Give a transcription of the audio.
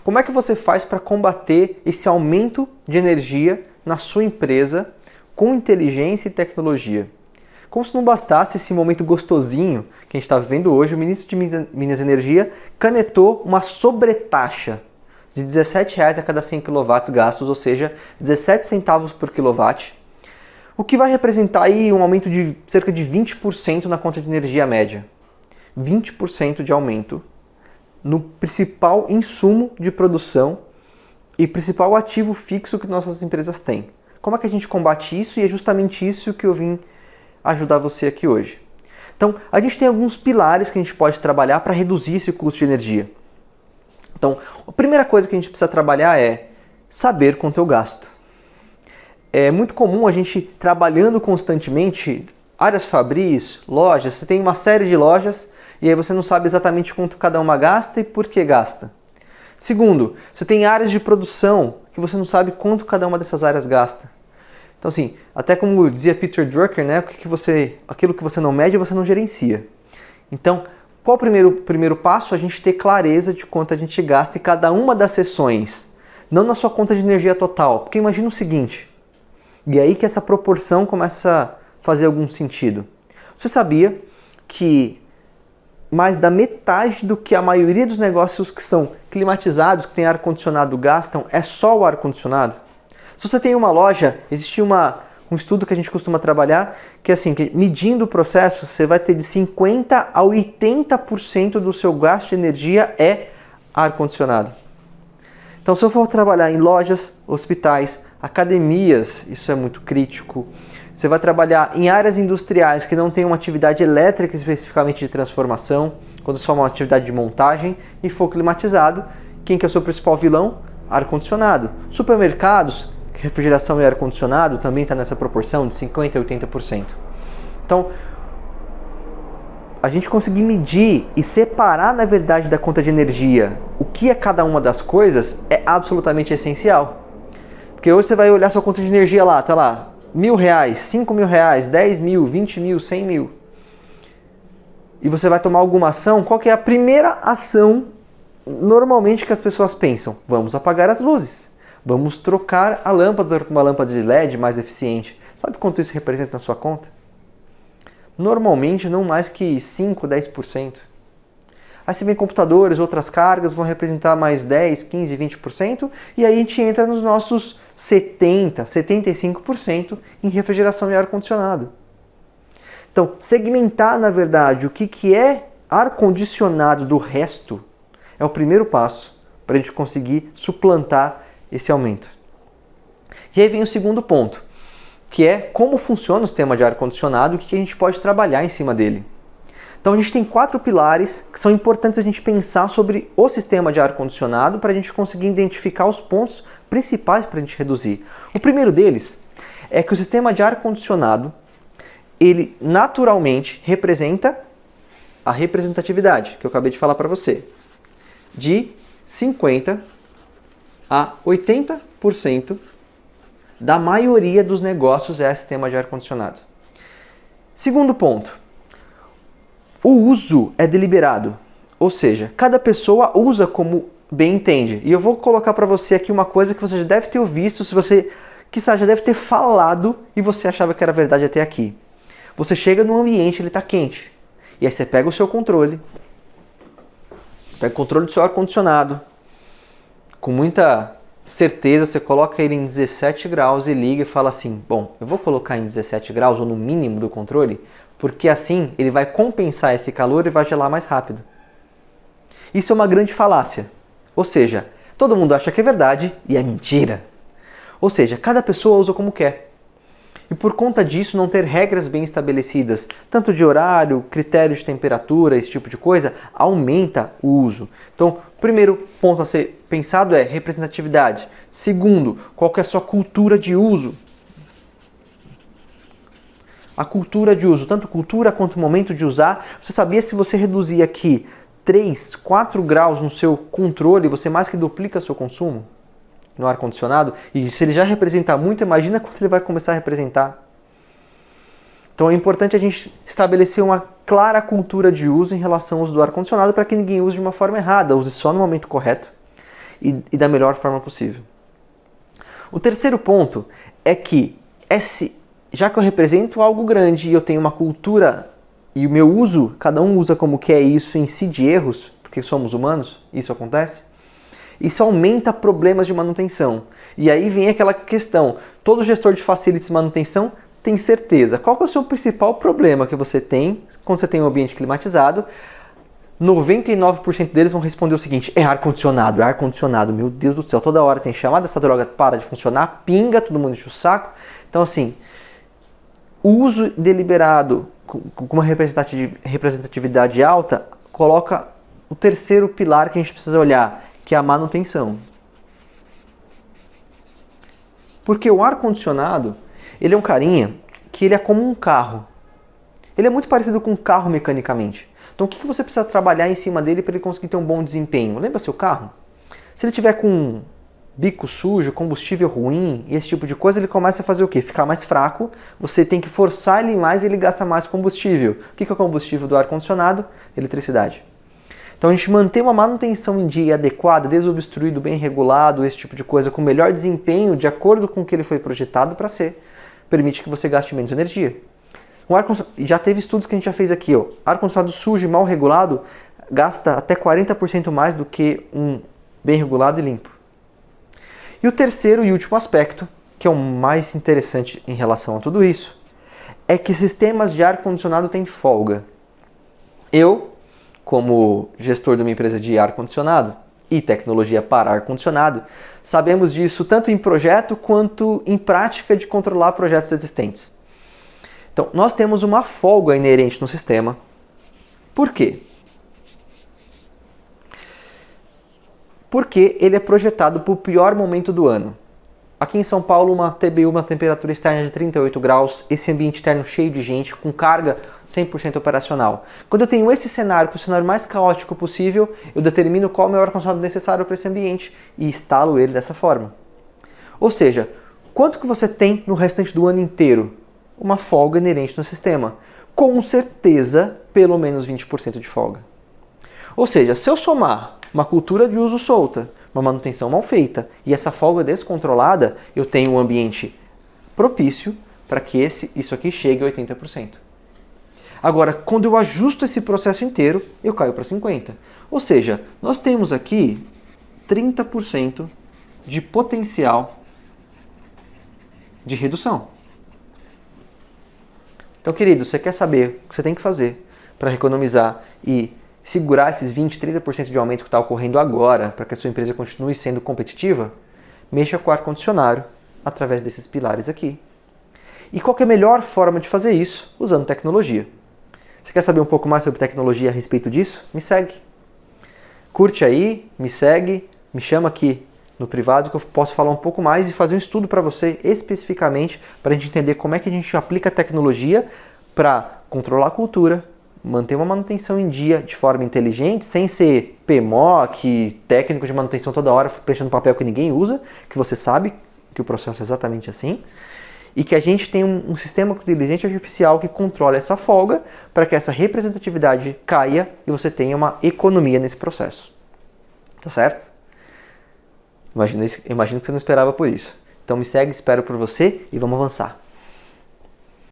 Como é que você faz para combater esse aumento de energia na sua empresa com inteligência e tecnologia? Como se não bastasse esse momento gostosinho que a gente está vivendo hoje, o ministro de Minas e Energia canetou uma sobretaxa de R$ 17,00 a cada 100 kW gastos, ou seja, 17 centavos por quilowatt, o que vai representar aí um aumento de cerca de 20% na conta de energia média. 20% de aumento no principal insumo de produção e principal ativo fixo que nossas empresas têm. Como é que a gente combate isso? E é justamente isso que eu vim ajudar você aqui hoje. Então, a gente tem alguns pilares que a gente pode trabalhar para reduzir esse custo de energia. Então, a primeira coisa que a gente precisa trabalhar é saber quanto eu gasto. É muito comum a gente trabalhando constantemente, áreas fabris, lojas, você tem uma série de lojas e aí você não sabe exatamente quanto cada uma gasta e por que gasta. Segundo, você tem áreas de produção que você não sabe quanto cada uma dessas áreas gasta. Então assim, até como dizia Peter Drucker, né, aquilo que você não mede, você não gerencia. Então, qual o primeiro passo? A gente ter clareza de quanto a gente gasta em cada uma das sessões, não na sua conta de energia total. Porque imagina o seguinte, e aí que essa proporção começa a fazer algum sentido. Você sabia que mais da metade do que a maioria dos negócios que são climatizados, que tem ar-condicionado, gastam, é só o ar-condicionado? Se você tem uma loja, existe um estudo que a gente costuma trabalhar, que é assim, que medindo o processo, você vai ter de 50% a 80% do seu gasto de energia é ar-condicionado. Então, se eu for trabalhar em lojas, hospitais, academias, isso é muito crítico. Você vai trabalhar em áreas industriais que não tem uma atividade elétrica especificamente de transformação, quando só uma atividade de montagem, e for climatizado, quem que é o seu principal vilão? Ar-condicionado. Supermercados, refrigeração e ar-condicionado também está nessa proporção de 50% a 80%. Então, a gente conseguir medir e separar, na verdade, da conta de energia o que é cada uma das coisas é absolutamente essencial. Porque hoje você vai olhar sua conta de energia lá, tá lá, R$1.000, R$5.000, 10 mil, 20 mil, 100 mil. E você vai tomar alguma ação, qual que é a primeira ação normalmente que as pessoas pensam? Vamos apagar as luzes. Vamos trocar a lâmpada por uma lâmpada de LED mais eficiente. Sabe quanto isso representa na sua conta? Normalmente não mais que 5, 10%. Aí se vem computadores, outras cargas vão representar mais 10, 15, 20%. E aí a gente entra nos nossos 70, 75% em refrigeração e ar-condicionado. Então, segmentar na verdade o que é ar-condicionado do resto é o primeiro passo para a gente conseguir suplantar esse aumento. E aí vem o segundo ponto, que é como funciona o sistema de ar-condicionado e o que a gente pode trabalhar em cima dele. Então a gente tem 4 pilares que são importantes a gente pensar sobre o sistema de ar-condicionado para a gente conseguir identificar os pontos principais para a gente reduzir. O primeiro deles é que o sistema de ar-condicionado, ele naturalmente representa a representatividade, que eu acabei de falar para você, de 50% a 80% da maioria dos negócios é sistema de ar-condicionado. Segundo ponto, o uso é deliberado, ou seja, cada pessoa usa como bem entende. E eu vou colocar para você aqui uma coisa que você já deve ter visto, se você, quiçá, já deve ter falado e você achava que era verdade até aqui. Você chega num ambiente, ele está quente, e aí você pega o seu controle, pega o controle do seu ar-condicionado, com muita certeza você coloca ele em 17 graus e liga e fala assim, bom, eu vou colocar em 17 graus ou no mínimo do controle, porque assim ele vai compensar esse calor e vai gelar mais rápido. Isso é uma grande falácia. Ou seja, todo mundo acha que é verdade e é mentira. Ou seja, cada pessoa usa como quer. E por conta disso não ter regras bem estabelecidas, tanto de horário, critério de temperatura, esse tipo de coisa, aumenta o uso. Então, o primeiro ponto a ser pensado é representatividade. Segundo, qual que é a sua cultura de uso? A cultura de uso, tanto cultura quanto momento de usar. Você sabia se você reduzir aqui 3, 4 graus no seu controle, você mais que duplica seu consumo no ar-condicionado? E se ele já representa muito, imagina quanto ele vai começar a representar. Então é importante a gente estabelecer uma clara cultura de uso em relação ao uso do ar-condicionado para que ninguém use de uma forma errada, use só no momento correto. e da melhor forma possível. O terceiro ponto é que, já que eu represento algo grande e eu tenho uma cultura e o meu uso, cada um usa como quer isso em si de erros, porque somos humanos, isso acontece, isso aumenta problemas de manutenção. E aí vem aquela questão, todo gestor de facilities de manutenção tem certeza. Qual que é o seu principal problema que você tem quando você tem um ambiente climatizado? 99% deles vão responder o seguinte: é ar-condicionado, é ar-condicionado. Meu Deus do céu, toda hora tem chamada, essa droga para de funcionar, pinga, todo mundo enche o saco. Então assim, o uso deliberado com uma representatividade alta coloca o terceiro pilar que a gente precisa olhar, que é a manutenção. Porque o ar-condicionado, ele é um carinha que ele é como um carro. Ele é muito parecido com um carro mecanicamente. Então o que você precisa trabalhar em cima dele para ele conseguir ter um bom desempenho? Lembra seu carro? Se ele tiver com bico sujo, combustível ruim e esse tipo de coisa, ele começa a fazer o quê? Ficar mais fraco, você tem que forçar ele mais e ele gasta mais combustível. O que é o combustível do ar-condicionado? Eletricidade. Então a gente manter uma manutenção em dia adequada, desobstruído, bem regulado, esse tipo de coisa, com melhor desempenho, de acordo com o que ele foi projetado para ser, permite que você gaste menos energia. Já teve estudos que a gente já fez aqui, ó. Ar-condicionado sujo e mal regulado gasta até 40% mais do que um bem regulado e limpo. E o terceiro e último aspecto, que é o mais interessante em relação a tudo isso, é que sistemas de ar-condicionado têm folga. Eu, como gestor de uma empresa de ar-condicionado e tecnologia para ar-condicionado, sabemos disso tanto em projeto quanto em prática de controlar projetos existentes. Então, nós temos uma folga inerente no sistema. Por quê? Porque ele é projetado para o pior momento do ano. Aqui em São Paulo, uma TBU, uma temperatura externa de 38 graus, esse ambiente interno cheio de gente, com carga 100% operacional. Quando eu tenho esse cenário, que é o cenário mais caótico possível, eu determino qual é o meu ar-condicionado necessário para esse ambiente e instalo ele dessa forma. Ou seja, quanto que você tem no restante do ano inteiro? Uma folga inerente no sistema. Com certeza, pelo menos 20% de folga. Ou seja, se eu somar uma cultura de uso solta, uma manutenção mal feita e essa folga descontrolada, eu tenho um ambiente propício para que isso aqui chegue a 80%. Agora, quando eu ajusto esse processo inteiro, eu caio para 50%. Ou seja, nós temos aqui 30% de potencial de redução. Então, querido, você quer saber o que você tem que fazer para economizar e segurar esses 20%, 30% de aumento que está ocorrendo agora para que a sua empresa continue sendo competitiva? Mexa com o ar-condicionado através desses pilares aqui. E qual que é a melhor forma de fazer isso? Usando tecnologia. Você quer saber um pouco mais sobre tecnologia a respeito disso? Me segue. Curte aí, me segue, me chama aqui no privado que eu posso falar um pouco mais e fazer um estudo para você especificamente para a gente entender como é que a gente aplica a tecnologia para controlar a cultura, manter uma manutenção em dia de forma inteligente, sem ser PMOC, técnico de manutenção toda hora preenchendo papel que ninguém usa, que você sabe que o processo é exatamente assim, e que a gente tem um sistema de inteligência artificial que controla essa folga para que essa representatividade caia e você tenha uma economia nesse processo. Tá certo? Imagino que você não esperava por isso. Então me segue, espero por você e vamos avançar.